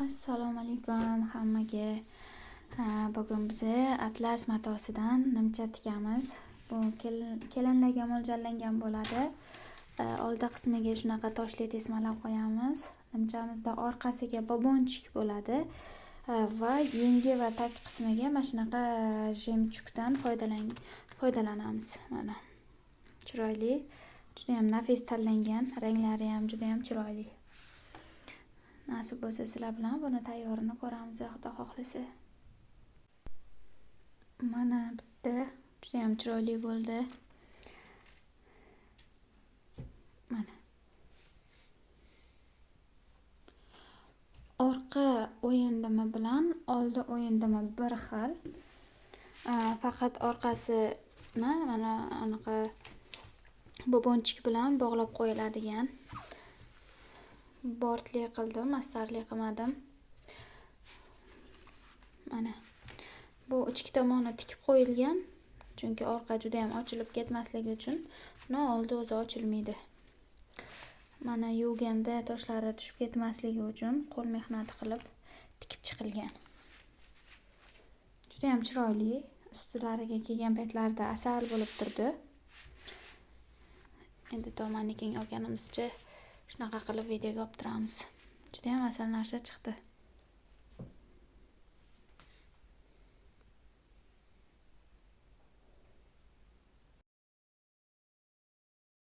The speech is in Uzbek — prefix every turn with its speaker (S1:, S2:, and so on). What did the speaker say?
S1: Assalomu alaykum hammaga. Bugun biz atlas matosidan nimcha tikamiz. Bu kelinlarga mo'ljallangan bo'ladi. Oldi qismiga shunaqa toshli tesmalab qo'yamiz. Nimchamizda orqasiga bobonchik bo'ladi va yengi va tag qismiga mana shunaqa jemchukdan foydalanamiz. Mana chiroyli, juda ham nafis tanlangan, ranglari ham juda ham chiroyli. Nasib bo'lsa sizlar bilan buni tayyorini ko'ramiz, xudo xohlasa. Mana bitta juda ham chiroyli bo'ldi. Mana. Orqa o'yindimi bilan oldi o'yindimi bir xil. Faqat orqasini mana anaqa bobonchik bilan bog'lab qo'yiladigan. Bortli qildim, astarli qilmadim. Mana bu ichki tomoni tikib qo'yilgan, chunki orqa juda ham ochilib ketmasligi uchun. Buni oldi o'zi ochilmaydi. Mana yuvganda toshlari tushib ketmasligi uchun qo'l mehnati qilib tikib chiqilgan. Juda ham chiroyli, ustilariga kelgan paytlarida asal bo'lib turdi. Endi tomonniking olganimizcha shunaqa qilib videoga olib turamiz. Juda ham asal narsa chiqdi.